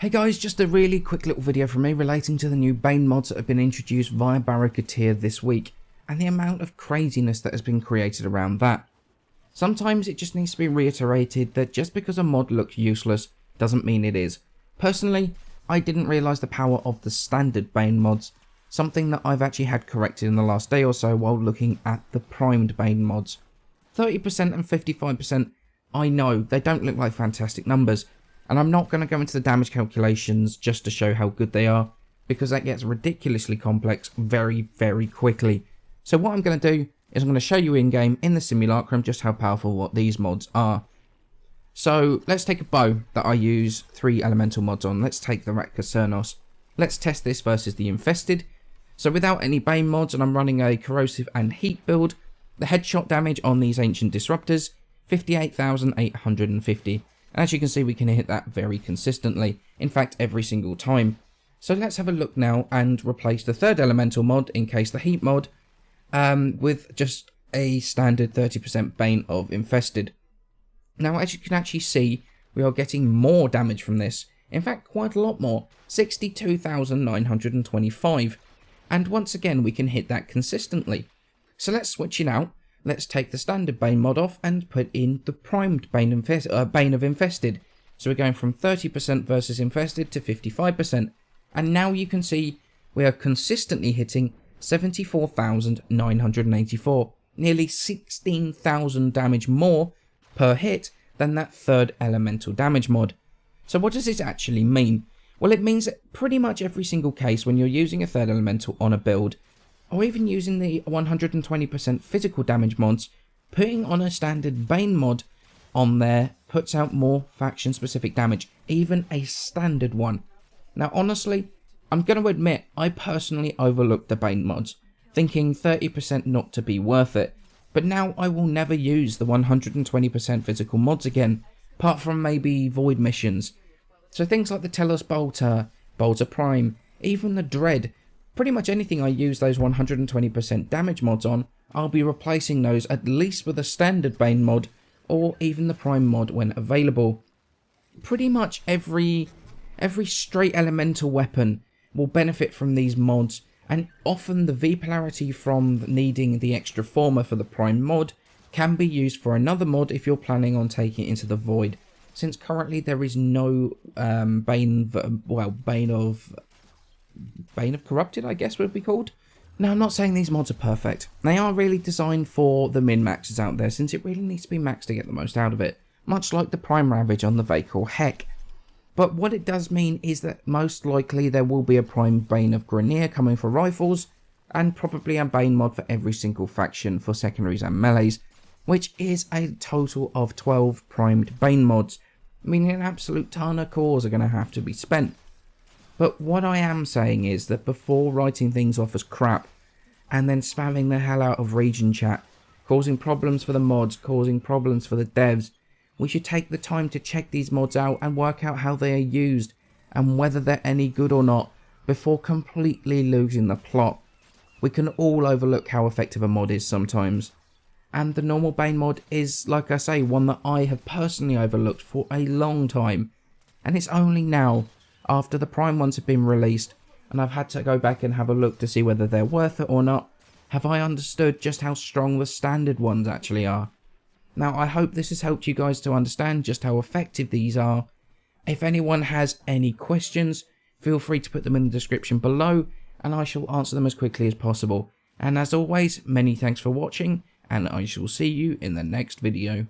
Hey guys, just a really quick little video from me relating to the new Bane mods that have been introduced via Baro this week, and the amount of craziness that has been created around that. Sometimes it just needs to be reiterated that just because a mod looks useless doesn't mean it is. Personally, I didn't realise the power of the standard Bane mods, something that I've actually had corrected in the last day or so while looking at the primed Bane mods. 30% and 55%, I know, they don't look like fantastic numbers, and I'm not going to go into the damage calculations just to show how good they are, because that gets ridiculously complex very, very quickly. So what I'm going to do is I'm going to show you in-game, in the simulacrum, just how powerful what these mods are. So let's take a bow that I use 3 elemental mods on. Let's take the Ratcacernos. Let's test this versus the Infested. So without any Bane mods, and I'm running a corrosive and heat build, the headshot damage on these ancient disruptors, 58,850. As you can see, we can hit that very consistently, in fact every single time. So let's have a look now and replace the third elemental mod, in case the heat mod, with just a standard 30% Bane of Infested. Now as you can actually see, we are getting more damage from this, in fact quite a lot more, 62,925, and once again we can hit that consistently. So let's switch it out. Let's take the standard Bane mod off and put in the primed Bane of Infested. So we're going from 30% versus Infested to 55%. And now you can see we are consistently hitting 74,984. Nearly 16,000 damage more per hit than that third elemental damage mod. So what does this actually mean? Well, it means that pretty much every single case when you're using a third elemental on a build, or even using the 120% physical damage mods, putting on a standard Bane mod on there puts out more faction specific damage, even a standard one. Now honestly, I'm going to admit I personally overlooked the Bane mods, thinking 30% not to be worth it, but now I will never use the 120% physical mods again, apart from maybe void missions. So things like the Telos Bolter, Bolter Prime, even the Dread, pretty much anything I use those 120% damage mods on, I'll be replacing those at least with a standard Bane mod, or even the Prime mod when available. Pretty much every straight elemental weapon will benefit from these mods, and often the V polarity from needing the extra former for the Prime mod can be used for another mod if you're planning on taking it into the Void, since currently there is no Bane of Corrupted, I guess would be called. Now, I'm not saying these mods are perfect. They are really designed for the min-maxers out there, since it really needs to be maxed to get the most out of it, much like the Prime Ravage on the Vakor Heck. But what it does mean is that most likely there will be a Prime Bane of Grineer coming for rifles, and probably a Bane mod for every single faction for secondaries and melees, which is a total of 12 primed Bane mods, meaning an absolute ton of cores are going to have to be spent. But what I am saying is that before writing things off as crap, and then spamming the hell out of region chat, causing problems for the mods, causing problems for the devs, we should take the time to check these mods out and work out how they are used, and whether they're any good or not, before completely losing the plot. We can all overlook how effective a mod is sometimes, and the normal Bane mod is, like I say, one that I have personally overlooked for a long time, and it's only now, after the Prime ones have been released, and I've had to go back and have a look to see whether they're worth it or not, have I understood just how strong the standard ones actually are. Now, I hope this has helped you guys to understand just how effective these are. If anyone has any questions, feel free to put them in the description below, and I shall answer them as quickly as possible. And as always, many thanks for watching, and I shall see you in the next video.